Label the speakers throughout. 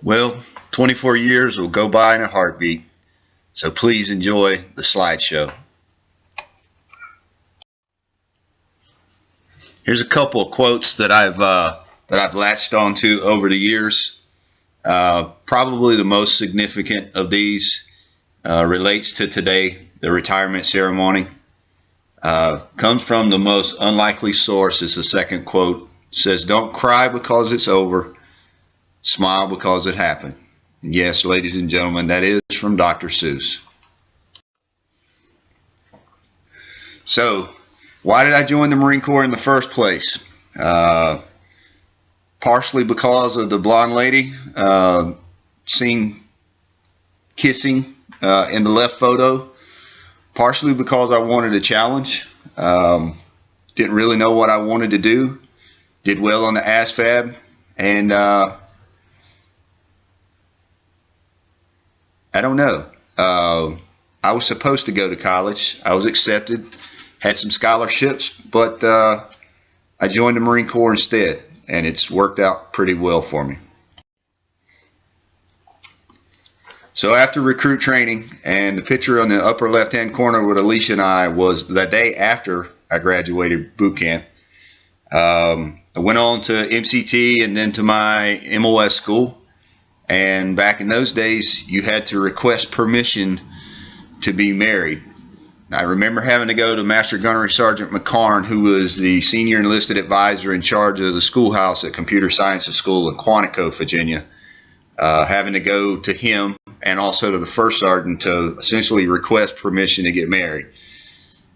Speaker 1: Well, 24 years will go by in a heartbeat, so please enjoy the slideshow. Here's a couple of quotes that I've latched onto over the years. Probably the most significant of these relates to today, the retirement ceremony. Comes from the most unlikely source. Is the second quote. It says, "Don't cry because it's over. Smile because it happened." And yes, ladies and gentlemen, that is from Dr. Seuss. So, why did I join the Marine Corps in the first place? Partially because of the blonde lady seen kissing in the left photo. Partially because I wanted a challenge. Didn't really know what I wanted to do. Did well on the ASVAB, and I don't know. I was supposed to go to college. I was accepted, had some scholarships, but I joined the Marine Corps instead, and it's worked out pretty well for me. So after recruit training, and the picture on the upper left-hand corner with Alicia and I was the day after I graduated boot camp. I went on to MCT and then to my MOS school. And back in those days, you had to request permission to be married. I remember having to go to Master Gunnery Sergeant McCarn, who was the senior enlisted advisor in charge of the schoolhouse at Computer Sciences School in Quantico, Virginia. Having to go to him and also to the first sergeant to essentially request permission to get married.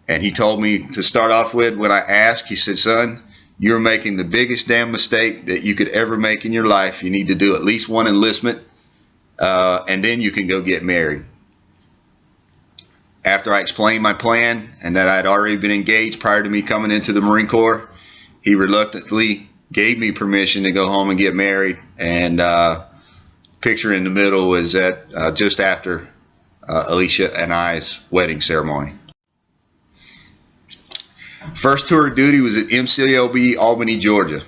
Speaker 1: And he told me to start off with, when I asked, he said, "Son, you're making the biggest damn mistake that you could ever make in your life. You need to do at least one enlistment, and then you can go get married." After I explained my plan and that I'd already been engaged prior to me coming into the Marine Corps, he reluctantly gave me permission to go home and get married. And picture in the middle was at just after Alicia and I's wedding ceremony. First tour of duty was at MCLB, Albany, Georgia.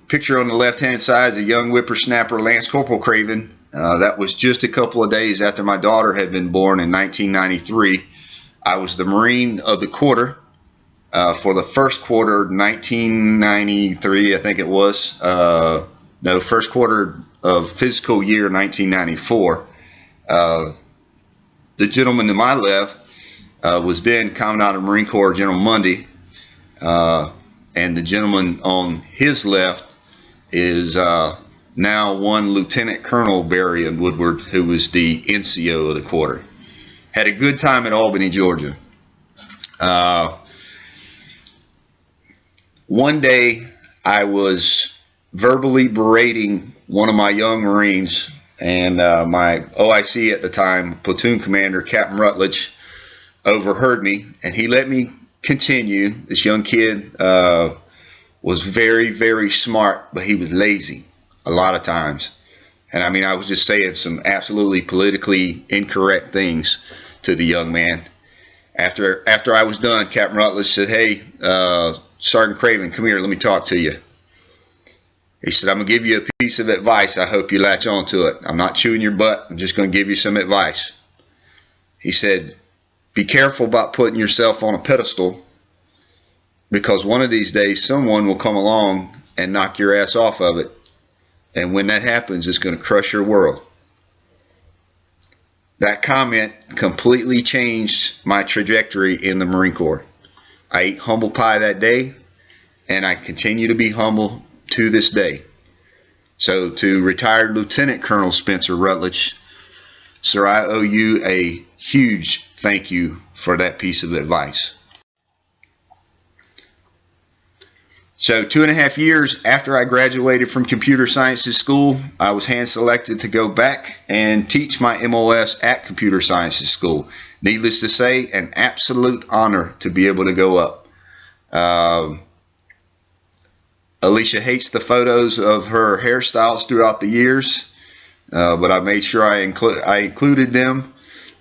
Speaker 1: Picture on the left-hand side is a young whippersnapper, Lance Corporal Craven. That was just a couple of days after my daughter had been born in 1993. I was the Marine of the quarter for the first quarter, 1993, I think it was. No, first quarter of fiscal year 1994. The gentleman to my left was then Commandant of Marine Corps General Mundy, and the gentleman on his left is now one Lieutenant Colonel Barry and Woodward, who was the NCO of the quarter. Had a good time at Albany, Georgia. One day I was verbally berating one of my young Marines, and my OIC at the time, platoon commander Captain Rutledge, overheard me, and he let me continue. This young kid was very, very smart, but he was lazy a lot of times. And I mean, I was just saying some absolutely politically incorrect things to the young man. After I was done, Captain Rutledge said, "Hey, Sergeant Craven, come here, let me talk to you." He said, "I'm going to give you a piece of advice. I hope you latch on to it. I'm not chewing your butt. I'm just going to give you some advice." He said, "Be careful about putting yourself on a pedestal, because one of these days someone will come along and knock your ass off of it. And when that happens, it's going to crush your world." That comment completely changed my trajectory in the Marine Corps. I ate humble pie that day, and I continue to be humble to this day. So to retired Lieutenant Colonel Spencer Rutledge, sir, I owe you a huge thank you for that piece of advice. So 2.5 years after I graduated from Computer Sciences School, I was hand selected to go back and teach my MOS at Computer Sciences School. Needless to say, an absolute honor to be able to go up. Alicia hates the photos of her hairstyles throughout the years, but I made sure I included them.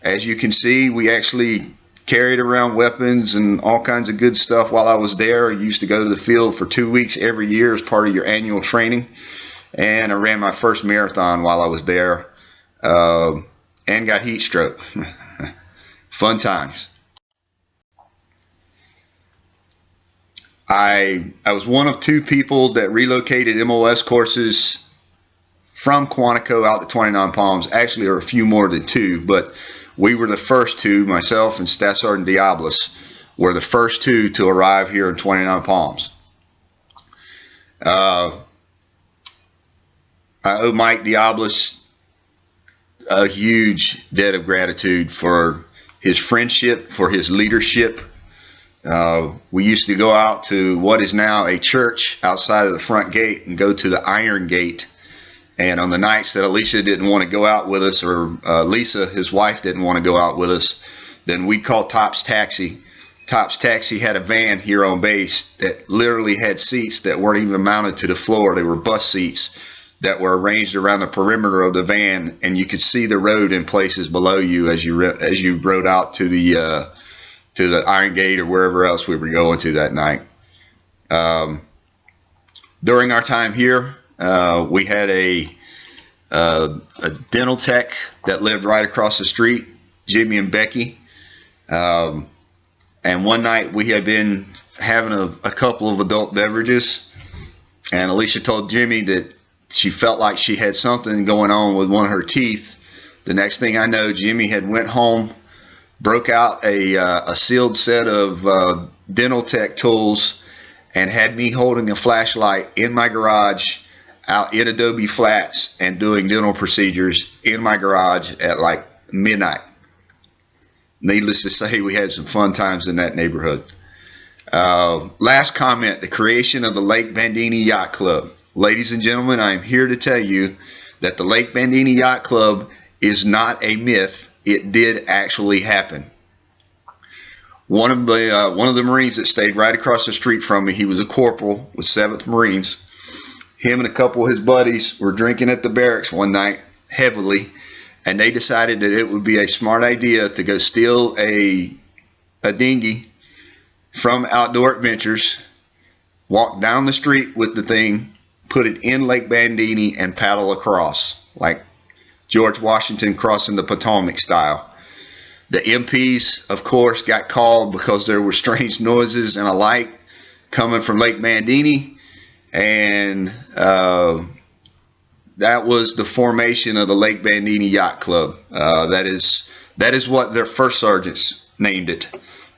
Speaker 1: As you can see, we actually carried around weapons and all kinds of good stuff while I was there. I used to go to the field for 2 weeks every year as part of your annual training. and I ran my first marathon while I was there, and got heat stroke. Fun times. I was one of 2 people that relocated MOS courses from Quantico out to 29 Palms. Actually, there were a few more than 2, but we were the first 2. Myself and Staff Sergeant Diablos were the first 2 to arrive here in 29 Palms. I owe Mike Diablos a huge debt of gratitude for his friendship, for his leadership. We used to go out to what is now a church outside of the front gate and go to the Iron Gate. And on the nights that Alicia didn't want to go out with us, or Lisa, his wife, didn't want to go out with us, then we'd call Top's Taxi. Top's Taxi had a van here on base that literally had seats that weren't even mounted to the floor. They were bus seats that were arranged around the perimeter of the van, and you could see the road in places below you as you rode out to the Iron Gate or wherever else we were going to that night. During our time here, we had a dental tech that lived right across the street, Jimmy and Becky. And one night we had been having a couple of adult beverages, and Alicia told Jimmy that she felt like she had something going on with one of her teeth. The next thing I know, Jimmy had went home, broke out a sealed set of dental tech tools, and had me holding a flashlight in my garage out in Adobe Flats and doing dental procedures in my garage at like midnight. Needless to say, we had some fun times in that neighborhood. Last comment, the creation of the Lake Bandini Yacht Club. Ladies and gentlemen, I am here to tell you that the Lake Bandini Yacht Club is not a myth. It did actually happen. One of the Marines that stayed right across the street from me, he was a corporal with 7th Marines. Him and a couple of his buddies were drinking at the barracks one night heavily, and they decided that it would be a smart idea to go steal a dinghy from Outdoor Adventures, walk down the street with the thing, put it in Lake Bandini, and paddle across like George Washington crossing the Potomac style. The MPs, of course, got called because there were strange noises and a light coming from Lake Bandini, and that was the formation of the Lake Bandini Yacht Club. That is what their first sergeants named it.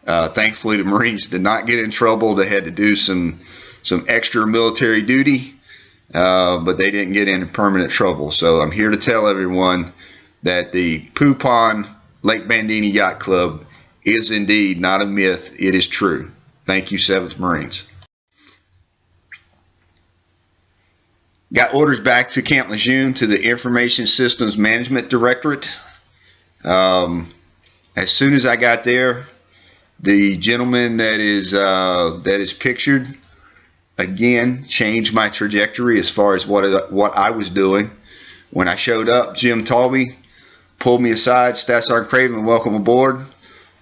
Speaker 1: Thankfully, the Marines did not get in trouble. They had to do some extra military duty, but they didn't get in permanent trouble. So I'm here to tell everyone that the Poupon Lake Bandini Yacht Club is indeed not a myth. It is true. Thank you, 7th Marines. Got orders back to Camp Lejeune to the Information Systems Management Directorate. As soon as I got there, the gentleman that is pictured again changed my trajectory as far as what I was doing. When I showed up, Jim Talby pulled me aside. Staff Sergeant Craven, welcome aboard.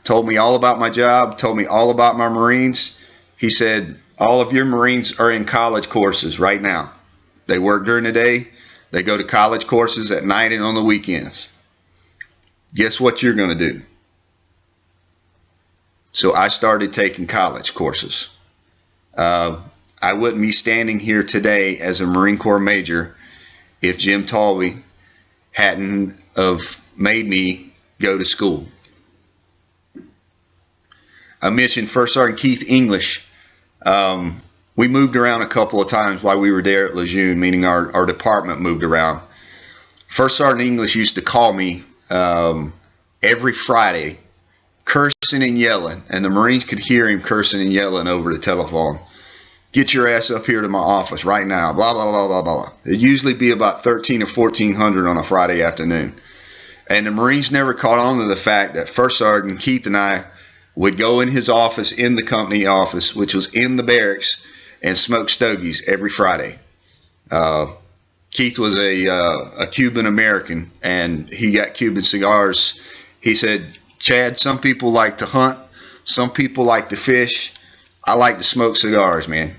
Speaker 1: Told me all about my job. Told me all about my Marines. He said, all of your Marines are in college courses right now. They work during the day. They go to college courses at night and on the weekends. Guess what you're going to do? So I started taking college courses. I wouldn't be standing here today as a Marine Corps Major if Jim Talby hadn't have made me go to school. I mentioned First Sergeant Keith English. We moved around a couple of times while we were there at Lejeune, meaning our department moved around. First Sergeant English used to call me every Friday, cursing and yelling, and the Marines could hear him cursing and yelling over the telephone. Get your ass up here to my office right now, blah, blah, blah, blah, blah. It'd usually be about 13 or 1400 on a Friday afternoon. And the Marines never caught on to the fact that First Sergeant Keith and I would go in his office, in the company office, which was in the barracks, and smoke stogies every Friday. Keith was a Cuban American, and he got Cuban cigars. He said, Chad, some people like to hunt, some people like to fish. I like to smoke cigars, man.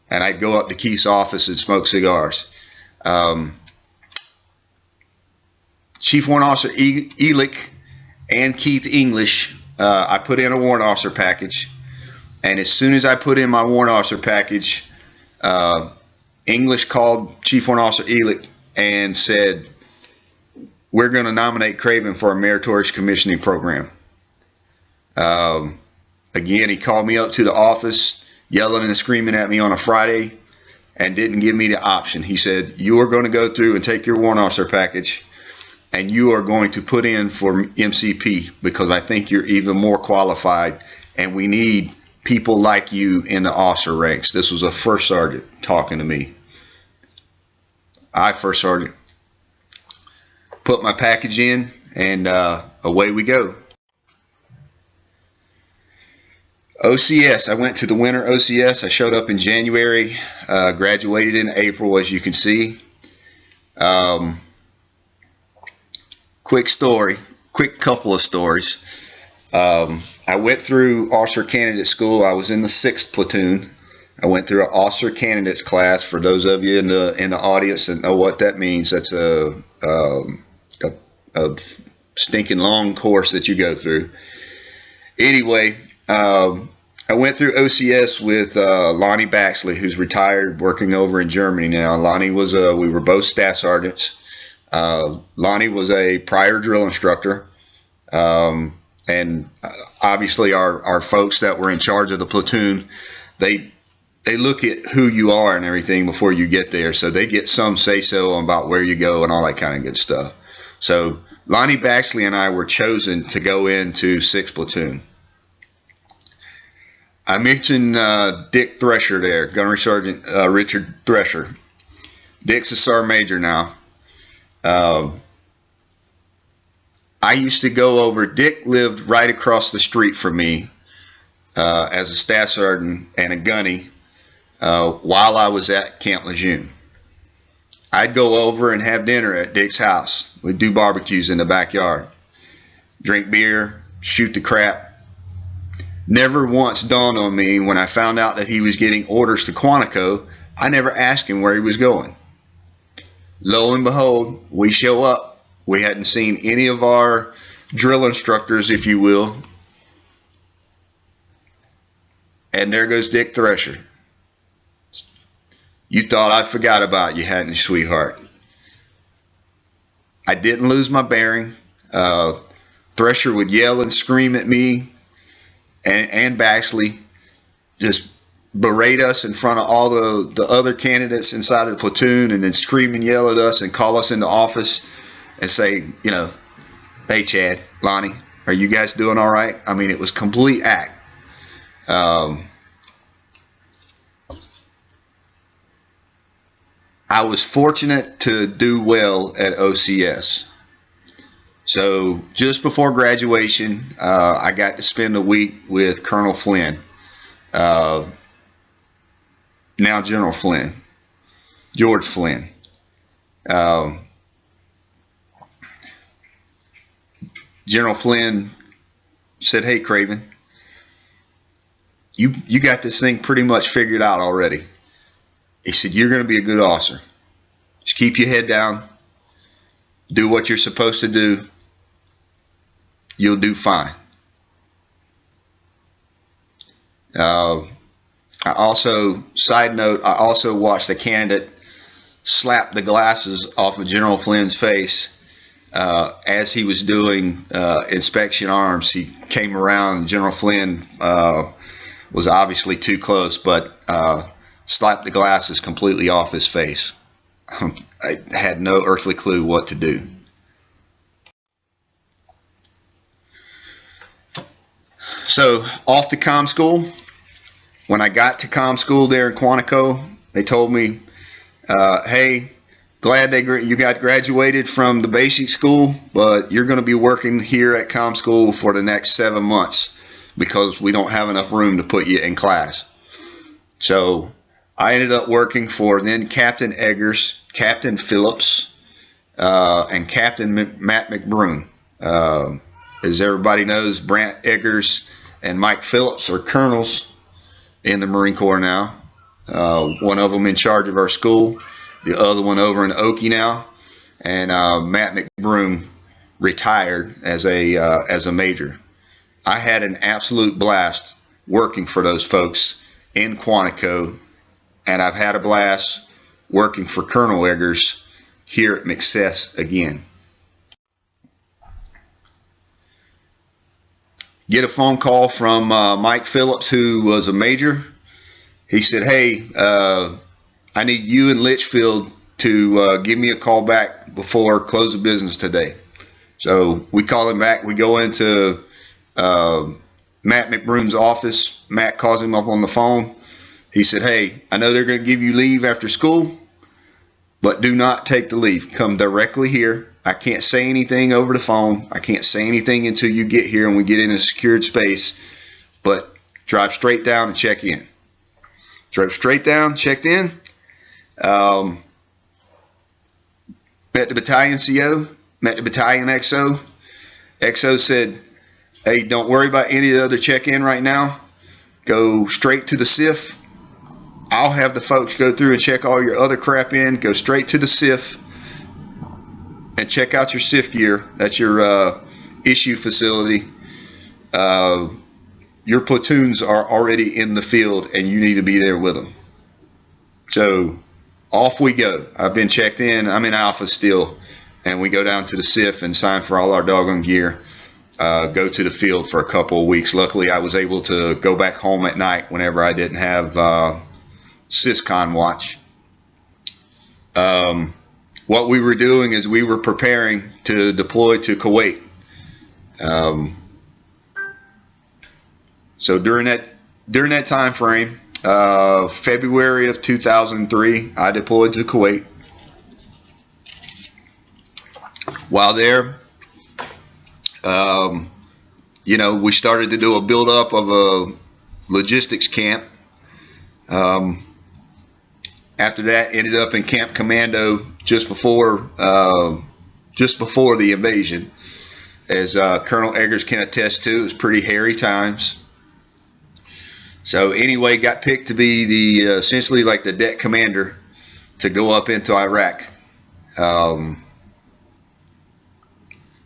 Speaker 1: And I'd go up to Keith's office and smoke cigars. Um, Chief Warrant Officer Elick and Keith English, I put in a warrant officer package, and as soon as I put in my warrant officer package, English called Chief Warrant Officer Elick and said, we're going to nominate Craven for a meritorious commissioning program. Again, he called me up to the office, yelling and screaming at me on a Friday, and didn't give me the option. He said, you are going to go through and take your warrant officer package, and you are going to put in for MCP because I think you're even more qualified, and we need people like you in the officer ranks. This was a first sergeant talking to me. I, first sergeant, put my package in, and away we go. OCS, I went to the winter OCS. I showed up in January, graduated in April, as you can see. Quick couple of stories. I went through officer candidate school. I was in the 6th platoon. I went through an officer candidates class. For those of you in the audience that know what that means, that's a stinking long course that you go through. Anyway, I went through OCS with Lonnie Baxley, who's retired, working over in Germany now. Lonnie was we were both staff sergeants. Lonnie was a prior drill instructor, and obviously our folks that were in charge of the platoon, they look at who you are and everything before you get there, so they get some say-so about where you go and all that kind of good stuff. So Lonnie Baxley and I were chosen to go into 6th platoon. I mentioned Dick Thresher there, Gunnery Sergeant Richard Thresher. Dick's a Sergeant Major now. I used to go over, Dick lived right across the street from me as a staff sergeant and a gunny while I was at Camp Lejeune. I'd go over and have dinner at Dick's house. We'd do barbecues in the backyard, drink beer, shoot the crap. Never once dawned on me when I found out that he was getting orders to Quantico, I never asked him where he was going. Lo and behold, we show up. We hadn't seen any of our drill instructors, if you will. And there goes Dick Thresher. You thought I forgot about you, hadn't you, sweetheart? I didn't lose my bearing. Thresher would yell and scream at me and Baxley, just berate us in front of all the other candidates inside of the platoon, and then scream and yell at us and call us into office and say, you know, hey, Chad, Lonnie, are you guys doing all right? I mean, it was complete act. I was fortunate to do well at OCS. So just before graduation, I got to spend a week with Colonel Flynn, now General Flynn, George Flynn. General Flynn said, hey, Craven, you got this thing pretty much figured out already. He said, you're going to be a good officer. Just keep your head down. Do what you're supposed to do. You'll do fine. Side note, I also watched the candidate slap the glasses off of General Flynn's face as he was doing inspection arms. He came around, General Flynn was obviously too close, but slapped the glasses completely off his face. I had no earthly clue what to do. So off to comm school. When I got to comm school there in Quantico, they told me, hey, glad you got graduated from the basic school, but you're going to be working here at comm school for the next 7 months because we don't have enough room to put you in class. So I ended up working for then Captain Eggers, Captain Phillips, and Captain Matt McBroom. As everybody knows, Brant Eggers and Mike Phillips are colonels in the Marine Corps now. One of them in charge of our school. the other one over in Okie now, and Matt McBroom retired as a major. I had an absolute blast working for those folks in Quantico, and I've had a blast working for Colonel Eggers here at McCess again. Get a phone call from Mike Phillips, who was a major. He said, "Hey, I need you and Litchfield to give me a call back before close of business today." So we call him back. We go into Matt McBroom's office. Matt calls him up on the phone. He said, "Hey, I know they're going to give you leave after school, but do not take the leave. Come directly here. I can't say anything over the phone. I can't say anything until you get here and we get in a secured space, but drive straight down and check in." Drove straight down, checked in, met the battalion CO, met the battalion XO. XO said, "Hey, don't worry about any of the other check-in right now. Go straight to the SIF. I'll have the folks go through and check all your other crap in. Go straight to the SIF and check out your SIF gear. That's your issue facility. Your platoons are already in the field and you need to be there with them." So off we go. I've been checked in. I'm in Alpha still. And we go down to the SIF and sign for all our doggone gear. Go to the field for a couple of weeks. Luckily, I was able to go back home at night whenever I didn't have SysCon watch. What we were doing is we were preparing to deploy to Kuwait. So during that time frame, February of 2003, I deployed to Kuwait. While there, we started to do a build-up of a logistics camp. After that, ended up in Camp Commando just before the invasion. As Colonel Eggers can attest to, it was pretty hairy times. So anyway, got picked to be the essentially like the deck commander to go up into Iraq.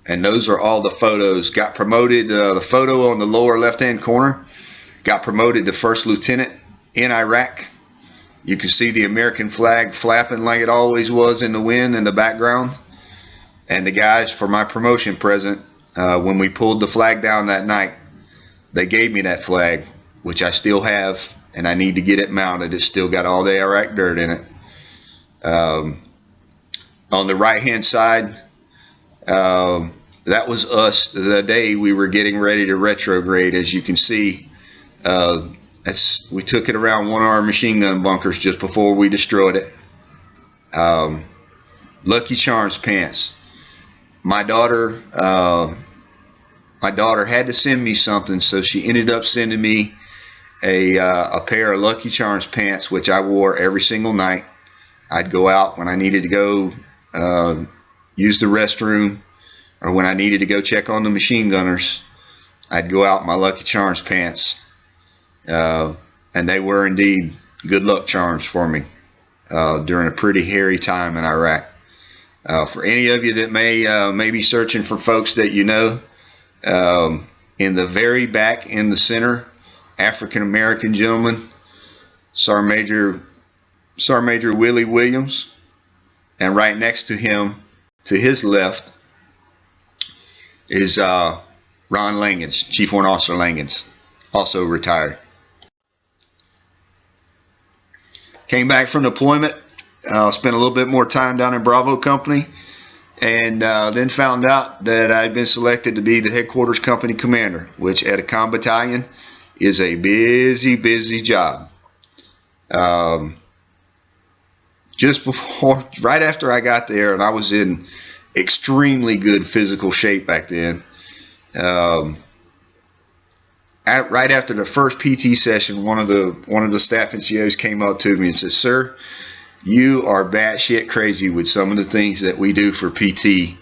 Speaker 1: And those are all the photos. Got promoted, the photo on the lower left-hand corner, got promoted to first lieutenant in Iraq. You can see the American flag flapping like it always was in the wind in the background. And the guys for my promotion present, when we pulled the flag down that night, they gave me that flag, which I still have, and I need to get it mounted. It's still got all the Iraq dirt in it. On the right-hand side, that was us the day we were getting ready to retrograde. As you can see, we took it around one of our machine gun bunkers just before we destroyed it. Lucky Charms pants. My daughter had to send me something, so she ended up sending me a pair of Lucky Charms pants, which I wore every single night. I'd go out when I needed to go use the restroom, or when I needed to go check on the machine gunners. I'd go out in my Lucky Charms pants, and they were indeed good luck charms for me during a pretty hairy time in Iraq. For any of you that may be searching for folks that you know, in the very back in the center, African American gentleman, Sergeant Major Willie Williams, and right next to him, to his left, is Ron Langens, Chief Warrant Officer Langens, also retired. Came back from deployment, spent a little bit more time down in Bravo Company, and then found out that I'd been selected to be the headquarters company commander, which at a comm battalion is a busy job. Right after I got there, and I was in extremely good physical shape back then. Right after the first PT session, one of the staff NCOs came up to me and said, "Sir, you are batshit crazy with some of the things that we do for PT.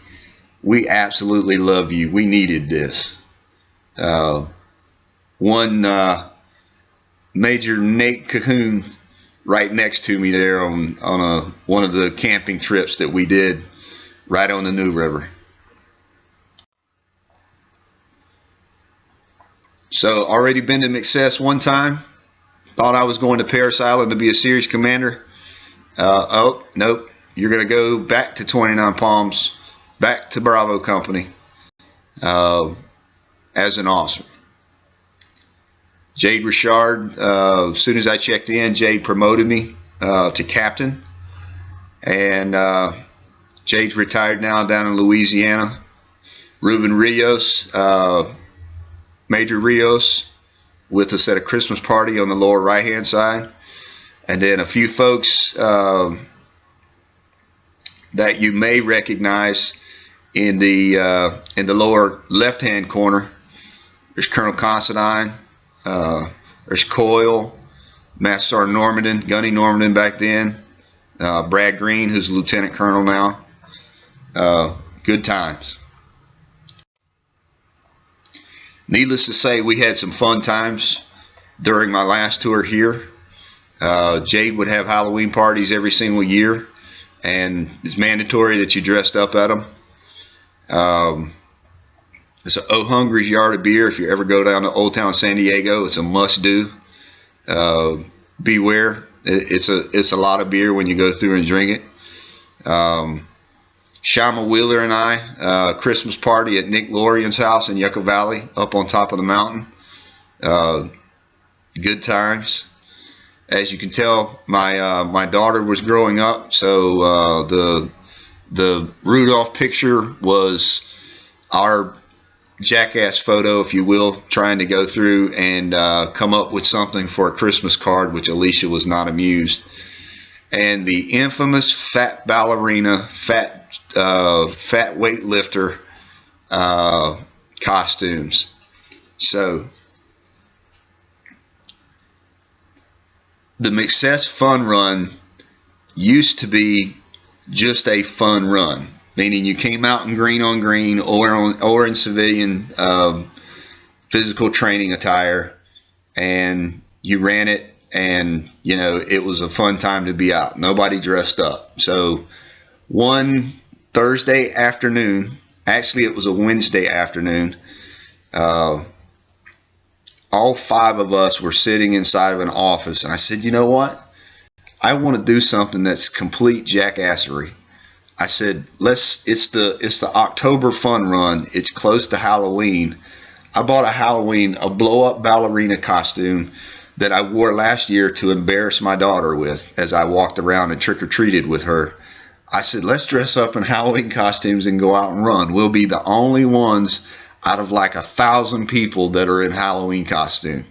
Speaker 1: We absolutely love you. We needed this." One Major Nate Cahoon right next to me there on one of the camping trips that we did right on the New River. So already been to McSess one time. Thought I was going to Paris Island to be a series commander. Oh, nope. You're going to go back to 29 Palms, back to Bravo Company as an officer. Jade Richard, as soon as I checked in, Jade promoted me to captain. And Jade's retired now down in Louisiana. Ruben Rios, Major Rios, with us at a Christmas party on the lower right hand side. And then a few folks that you may recognize in the lower left hand corner. There's Colonel Considine, there's Coyle, Master Sergeant Normandin, Gunny Normandin back then, Brad Green, who's a lieutenant colonel now. Good times. Needless to say, we had some fun times during my last tour here. Jade would have Halloween parties every single year, and it's mandatory that you dressed up at them. It's an O'Hungry's Yard of Beer. If you ever go down to Old Town San Diego, it's a must-do. Beware. It's a lot of beer when you go through and drink it. Shama Wheeler and I, Christmas party at Nick Lorian's house in Yucca Valley, up on top of the mountain. Good times. As you can tell, my daughter was growing up, so the Rudolph picture was our jackass photo, if you will, trying to go through and come up with something for a Christmas card, which Alicia was not amused. And the infamous fat ballerina, fat weightlifter costumes. So the McSess Fun Run used to be just a fun run, meaning you came out in green on green or in civilian physical training attire, and you ran it, and you know it was a fun time to be out. Nobody dressed up. So one Thursday afternoon, actually it was a Wednesday afternoon, all five of us were sitting inside of an office, and I said, you know what? I want to do something that's complete jackassery. I said, it's the October Fun Run. It's close to Halloween. I bought a blow-up ballerina costume that I wore last year to embarrass my daughter with as I walked around and trick-or-treated with her. I said, let's dress up in Halloween costumes and go out and run. We'll be the only ones out of like 1,000 people that are in Halloween costume.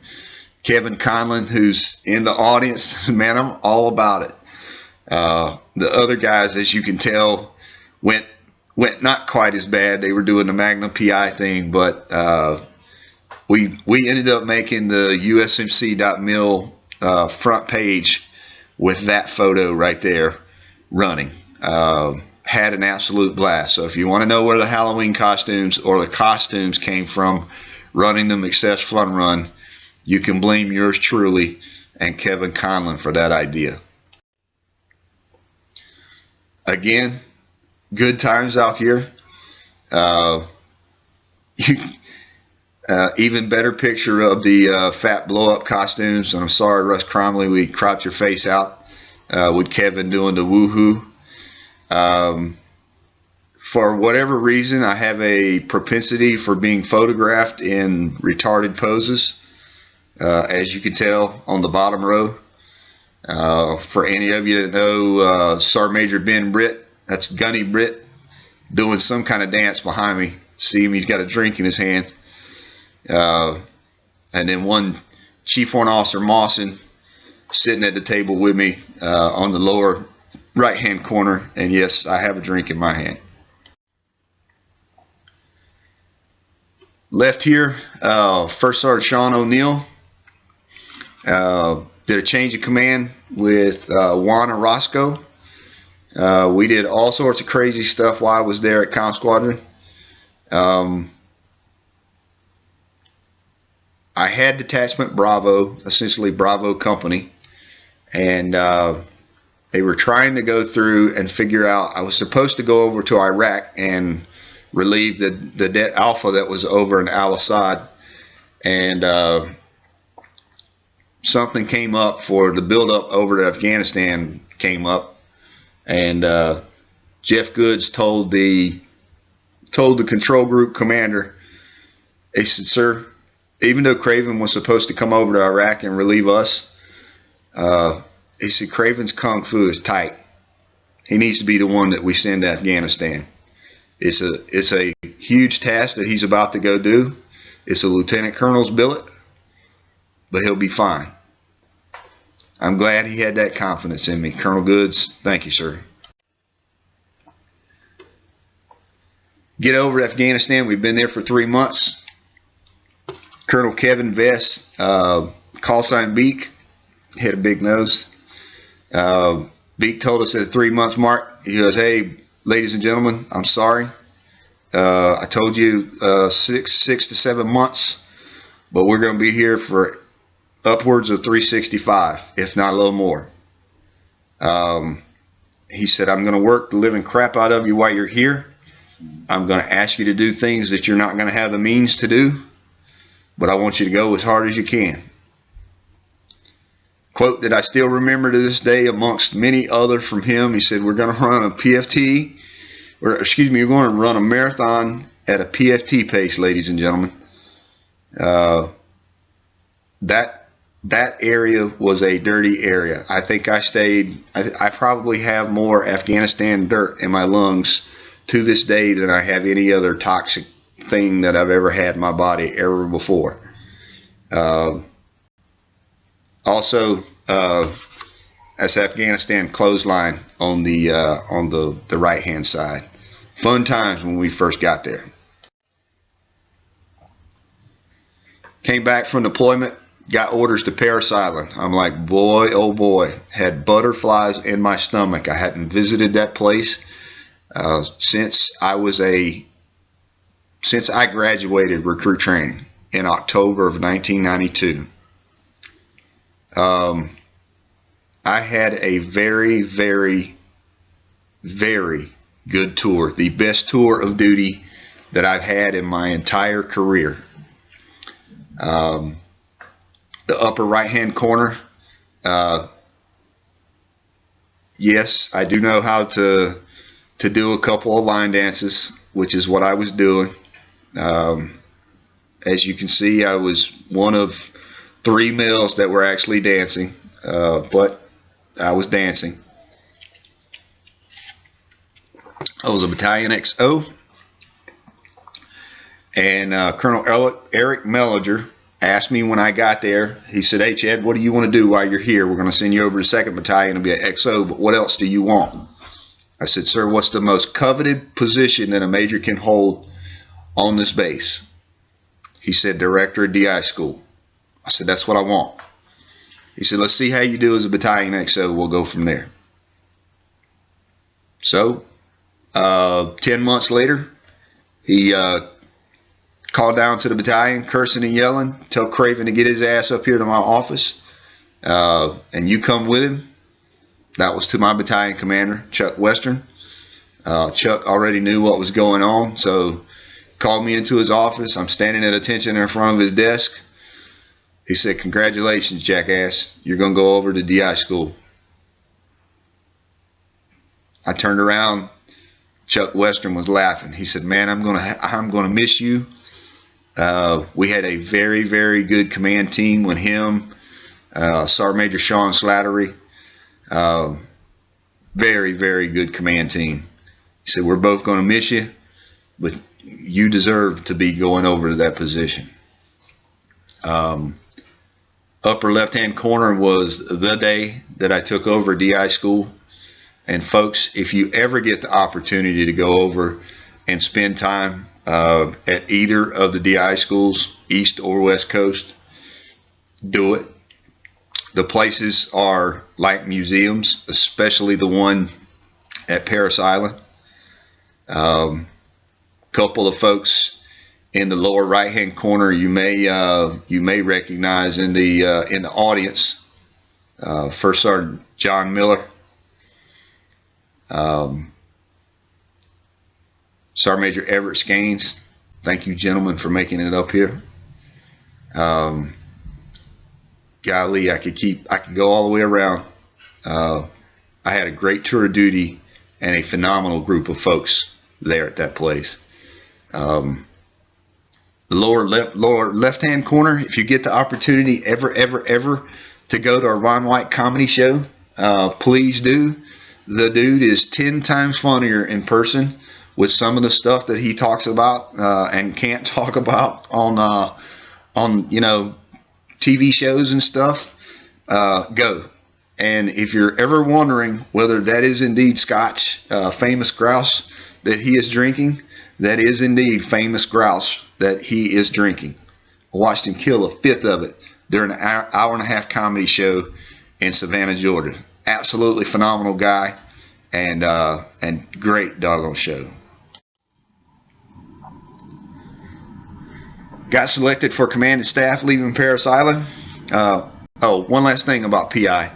Speaker 1: Kevin Conlon, who's in the audience, man, I'm all about it. The other guys, as you can tell, went not quite as bad. They were doing the Magnum PI thing, but we ended up making the USMC.mil front page with that photo right there running. Had an absolute blast. So if you want to know where the Halloween costumes or the costumes came from running the McSess Fun Run, you can blame yours truly and Kevin Conlon for that idea. Again, good times out here. Even better picture of the fat blow-up costumes. And I'm sorry, Russ Cromley, we cropped your face out with Kevin doing the woohoo. For whatever reason, I have a propensity for being photographed in retarded poses, as you can tell on the bottom row. For any of you that know Sergeant Major Ben Britt, that's Gunny Britt, doing some kind of dance behind me. See him, he's got a drink in his hand. And then one Chief Warrant Officer Mawson sitting at the table with me on the lower right hand corner, and yes, I have a drink in my hand. Left here, First Sergeant Sean O'Neill did a change of command with Juan Orozco. We did all sorts of crazy stuff while I was there at Comm Squadron. I had Detachment Bravo, essentially Bravo Company, and they were trying to go through and figure out. I was supposed to go over to Iraq and relieve the Det Alpha that was over in Al-Assad, and something came up for the buildup over to Afghanistan came up, and Jeff Goods told the control group commander, he said, "Sir, even though Craven was supposed to come over to Iraq and relieve us, he said Craven's kung fu is tight. He needs to be the one that we send to Afghanistan. It's a huge task that he's about to go do. It's a lieutenant colonel's billet, but he'll be fine." I'm glad he had that confidence in me. Colonel Goods, thank you, sir. Get over to Afghanistan. We've been there for 3 months. Colonel Kevin Vest, call sign Beak, had a big nose. Beak told us at the 3-month mark, he goes, "Hey, ladies and gentlemen, I'm sorry. I told you 6 to 7 months, but we're going to be here for upwards of 365, if not a little more." He said, "I'm going to work the living crap out of you while you're here. I'm going to ask you to do things that you're not going to have the means to do, but I want you to go as hard as you can." Quote that I still remember to this day amongst many other from him. He said, "We're going to run a PFT, or excuse me, we're going to run a marathon at a PFT pace, ladies and gentlemen." That area was a dirty area. I think I probably have more Afghanistan dirt in my lungs to this day than I have any other toxic thing that I've ever had in my body ever before. Also, that's Afghanistan clothesline on the right hand side. Fun times when we first got there. Came back from deployment, got orders to Parris Island. I'm like, boy, oh boy, had butterflies in my stomach. I hadn't visited that place since I graduated recruit training in October of 1992. I had a very, very, very good tour. The best tour of duty that I've had in my entire career. The upper right hand corner, yes, I do know how to do a couple of line dances, which is what I was doing. As you can see, I was one of 3 males that were actually dancing, but I was dancing. I was a Battalion XO, and Colonel Eric Mellinger asked me when I got there. He said, "Hey, Chad, what do you want to do while you're here? We're going to send you over to 2nd Battalion to be an XO, but what else do you want?" I said, "Sir, what's the most coveted position that a major can hold on this base?" He said, "Director of DI school." I said, "That's what I want." He said, "Let's see how you do as a Battalion XO. We'll go from there." So, 10 months later, he called down to the battalion, cursing and yelling, "Tell Craven to get his ass up here to my office, and you come with him." That was to my battalion commander, Chuck Western. Chuck already knew what was going on, so called me into his office. I'm standing at attention in front of his desk. He said, "Congratulations, jackass. You're going to go over to DI school." I turned around. Chuck Western was laughing. He said, "Man, I'm going to miss you." We had a very, very good command team with him, Sergeant Major Sean Slattery. Very, very good command team. He said, "We're both going to miss you, but you deserve to be going over to that position." Upper left-hand corner was the day that I took over DI school. And folks, if you ever get the opportunity to go over and spend time at either of the DI schools, East or West Coast, do it. The places are like museums, especially the one at Parris Island. Couple of folks in the lower right-hand corner you may recognize in the audience. First Sergeant John Miller, Sergeant Major Everett Scaines. Thank you, gentlemen, for making it up here. Golly, I could go all the way around. I had a great tour of duty and a phenomenal group of folks there at that place. The lower left-hand corner, if you get the opportunity ever to go to a Ron White comedy show, please do. The dude is 10 times funnier in person with some of the stuff that he talks about and can't talk about on TV shows and stuff. Go. And if you're ever wondering whether that is indeed Scotch, famous grouse that he is drinking, that is indeed famous grouse that he is drinking. I watched him kill a fifth of it during an hour and a half comedy show in Savannah, Georgia. Absolutely phenomenal guy, and great doggone show. Got selected for command and staff leaving Parris Island. One last thing about PI.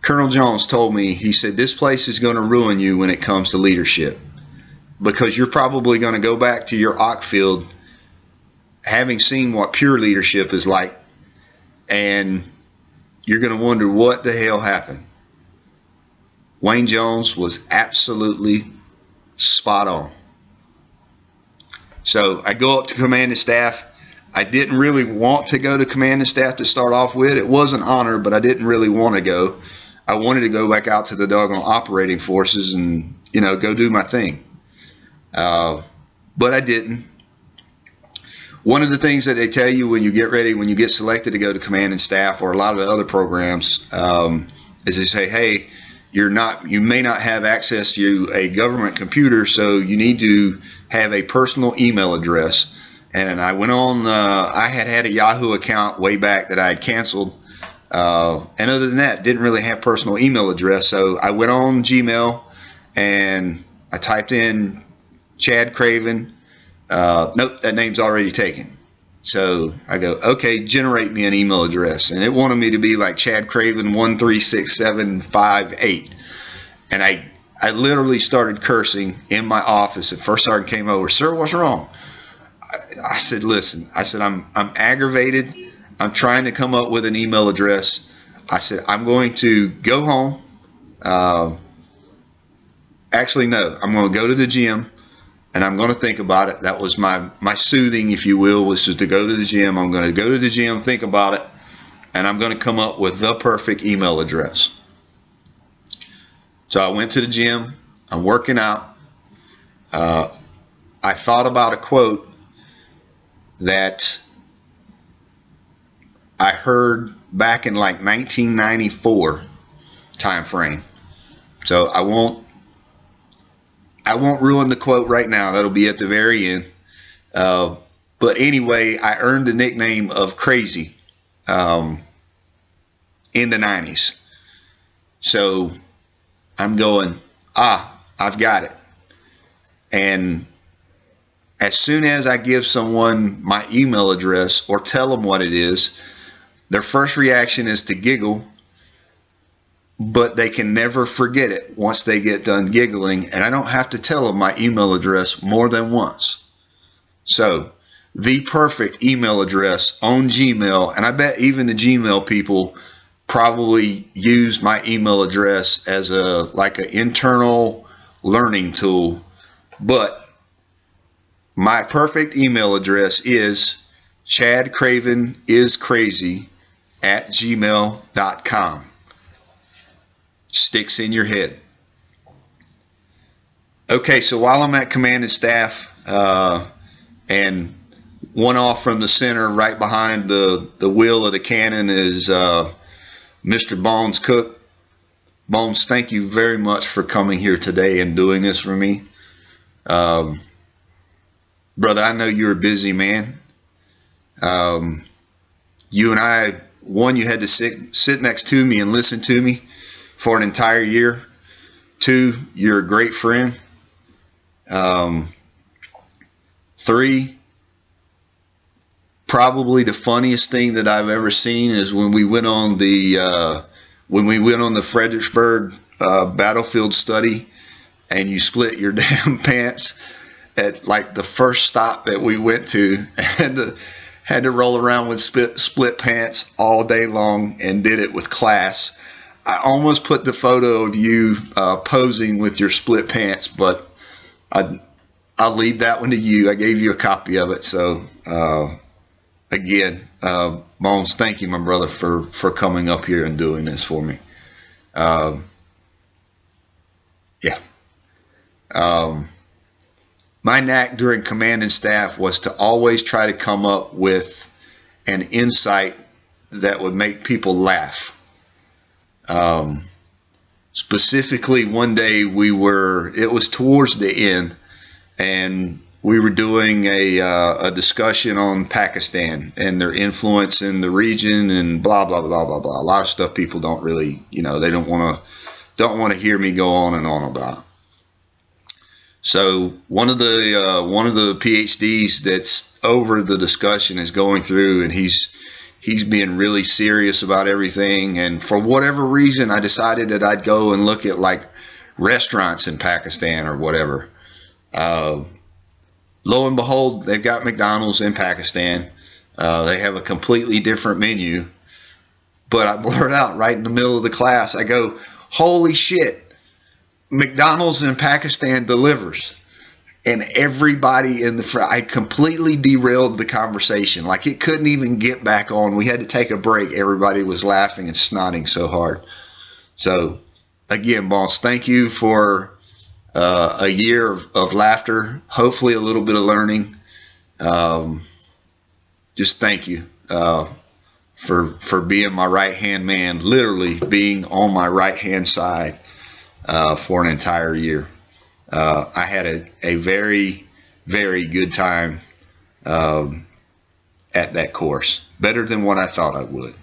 Speaker 1: Colonel Jones told me, he said, this place is going to ruin you when it comes to leadership, because you're probably going to go back to your OC field having seen what pure leadership is like, and you're going to wonder what the hell happened. Wayne Jones was absolutely spot on. So I go up to command and staff. I didn't really want to go to command and staff to start off with. It was an honor, but I didn't really want to go. I wanted to go back out to the doggone operating forces and, go do my thing. But I didn't. One of the things that they tell you when you get ready, when you get selected to go to command and staff or a lot of the other programs, is they say, hey, you may not have access to a government computer, so you need to have a personal email address. And I went on, I had a Yahoo account way back that I had canceled. And other than that, didn't really have personal email address. So I went on Gmail and I typed in Chad Craven. Nope, that name's already taken. So I go, okay, generate me an email address. And it wanted me to be like Chad Craven 136758. And I literally started cursing in my office. And First Sergeant came over, sir, what's wrong? I said, listen, I'm aggravated. I'm trying to come up with an email address. I said, I'm going to go home. Actually, no, I'm going to go to the gym and I'm going to think about it. That was my soothing, if you will, was to go to the gym. I'm going to go to the gym, think about it, and I'm going to come up with the perfect email address. So I went to the gym. I'm working out. I thought about a quote that I heard back in like 1994 time frame. So I won't ruin the quote right now. That'll be at the very end. But anyway, I earned the nickname of Crazy in the 90s. So I'm going, I've got it. And as soon as I give someone my email address or tell them what it is, their first reaction is to giggle, but they can never forget it once they get done giggling, and I don't have to tell them my email address more than once. So the perfect email address on Gmail, and I bet even the Gmail people probably use my email address as an internal learning tool, but my perfect email address is chadcraveniscrazy@gmail.com. Sticks in your head. Okay, so while I'm at command and staff, and one off from the center right behind the wheel of the cannon is Mr. Bones Cook. Bones, thank you very much for coming here today and doing this for me. Brother, I know you're a busy man. You and I, one, you had to sit next to me and listen to me for an entire year. Two, you're a great friend. Three, probably the funniest thing that I've ever seen is when we went on the Fredericksburg battlefield study, and you split your damn pants at like the first stop that we went to, and had to roll around with split pants all day long, and did it with class. I almost put the photo of you posing with your split pants, but I'll leave that one to you. I gave you a copy of it. So again, Bones, thank you, my brother, for coming up here and doing this for me. Yeah. My knack during command and staff was to always try to come up with an insight that would make people laugh. Specifically, one day it was towards the end, and we were doing a discussion on Pakistan and their influence in the region and blah, blah, blah, blah, blah. A lot of stuff people don't really, they don't want to hear me go on and on about. So one of the PhDs that's over the discussion is going through, and he's being really serious about everything. And for whatever reason, I decided that I'd go and look at like restaurants in Pakistan or whatever. Lo and behold, they've got McDonald's in Pakistan. They have a completely different menu. But I blurt out right in the middle of the class, I go, holy shit, McDonald's in Pakistan delivers. And everybody I completely derailed the conversation. Like, it couldn't even get back on. We had to take a break. Everybody was laughing and snotting so hard. So, again, boss, thank you for a year of laughter. Hopefully a little bit of learning. Just thank you for being my right-hand man, literally being on my right-hand side for an entire year. I had a very, very good time at that course. Better than what I thought I would.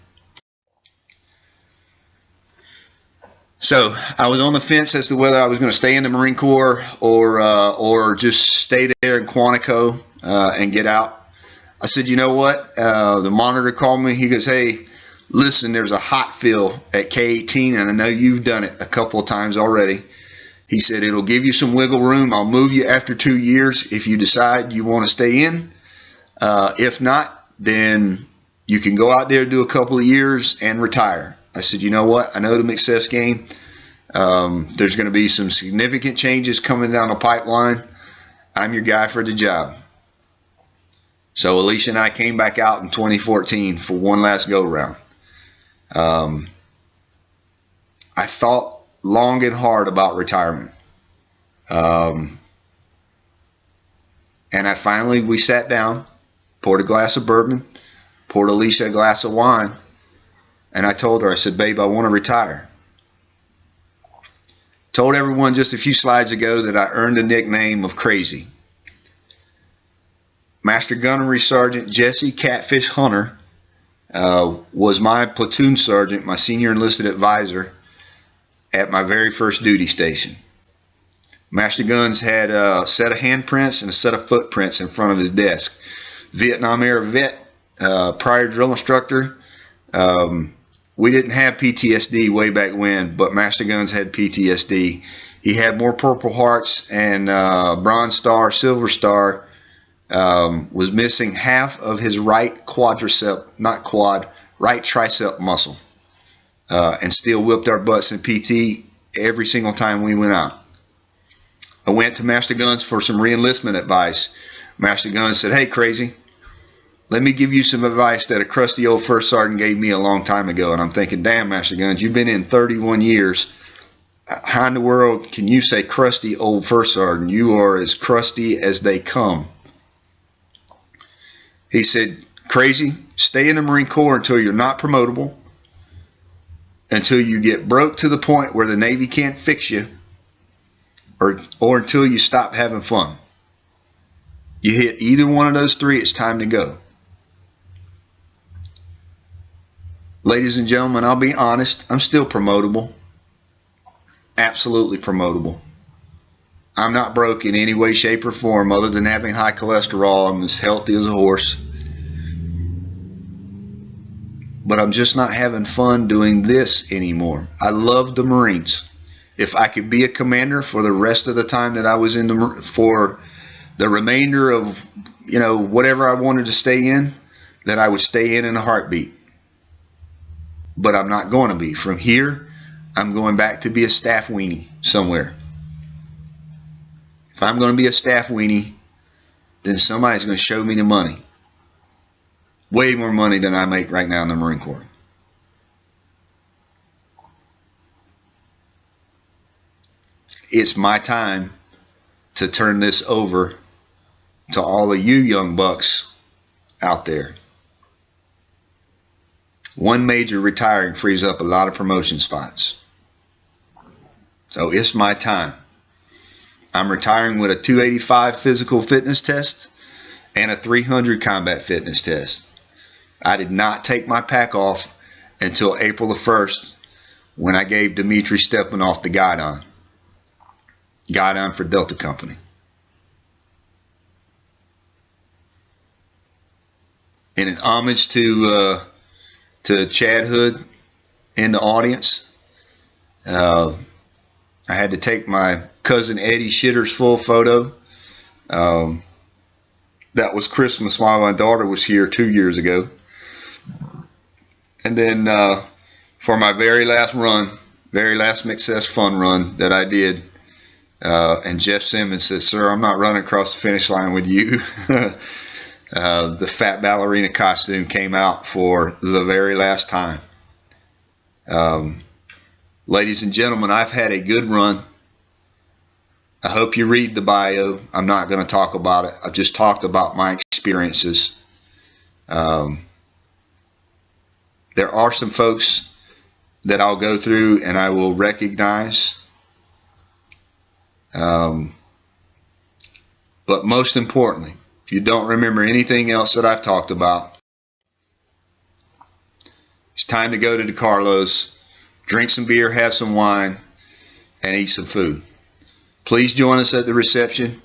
Speaker 1: So I was on the fence as to whether I was going to stay in the Marine Corps or just stay there in Quantico and get out. I said, you know what? The monitor called me. He goes, hey, listen, there's a hot fill at K-18, and I know you've done it a couple of times already. He said, it'll give you some wiggle room. I'll move you after 2 years if you decide you want to stay in. If not, then you can go out there, do a couple of years, and retire. I said, you know what? I know the McSess game. There's going to be some significant changes coming down the pipeline. I'm your guy for the job. So Alicia and I came back out in 2014 for one last go-round. I thought long and hard about retirement. And we sat down, poured a glass of bourbon, poured Alicia a glass of wine, and I told her, I said, babe, I want to retire. Told everyone just a few slides ago that I earned the nickname of Crazy. Master Gunnery Sergeant Jesse Catfish Hunter was my platoon sergeant, my senior enlisted advisor, at my very first duty station. Master Guns had a set of handprints and a set of footprints in front of his desk. Vietnam era vet, prior drill instructor. We didn't have PTSD way back when, but Master Guns had PTSD. He had more Purple Hearts and Bronze Star, Silver Star. Was missing half of his right quadricep, right tricep muscle. And still whipped our butts in PT every single time we went out. I went to Master Guns for some re-enlistment advice. Master Guns said, hey, Crazy, let me give you some advice that a crusty old first sergeant gave me a long time ago. And I'm thinking, damn, Master Guns, you've been in 31 years. How in the world can you say crusty old first sergeant? You are as crusty as they come. He said, Crazy, stay in the Marine Corps until you're not promotable, until you get broke to the point where the Navy can't fix you, or until you stop having fun. You hit either one of those three, it's time to go. Ladies and gentlemen, I'll be honest, I'm still promotable. Absolutely promotable. I'm not broke in any way, shape, or form other than having high cholesterol. I'm as healthy as a horse. but I'm just not having fun doing this anymore. I love the Marines. If I could be a commander for the rest of the time that I was in for the remainder of, whatever I wanted to stay in, then I would stay in a heartbeat. But I'm not going to be. From here, I'm going back to be a staff weenie somewhere. If I'm going to be a staff weenie, then somebody's going to show me the money. Way more money than I make right now in the Marine Corps. It's my time to turn this over to all of you young bucks out there. One major retiring frees up a lot of promotion spots. So it's my time. I'm retiring with a 285 physical fitness test and a 300 combat fitness test. I did not take my pack off until April the 1st when I gave Dimitri Stepanoff the guidon. Guidon for Delta Company. In an homage to Chad Hood in the audience, I had to take my cousin Eddie Shitter's full photo. That was Christmas while my daughter was here 2 years ago. And then for my very last McCess fun run that I did, and Jeff Simmons said, "Sir, I'm not running across the finish line with you." The fat ballerina costume came out for the very last time. Ladies and gentlemen, I've had a good run. I hope you read the bio. I'm not going to talk about it. I've just talked about my experiences. There are some folks that I'll go through and I will recognize. But most importantly, if you don't remember anything else that I've talked about, it's time to go to DeCarlo's, drink some beer, have some wine, and eat some food. Please join us at the reception.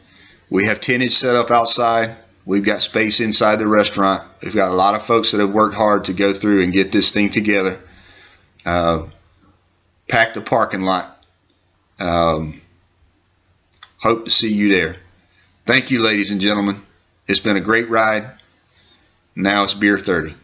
Speaker 1: We have tentage set up outside. We've got space inside the restaurant. We've got a lot of folks that have worked hard to go through and get this thing together. Pack the parking lot. Hope to see you there. Thank you, ladies and gentlemen. It's been a great ride. Now it's beer 30.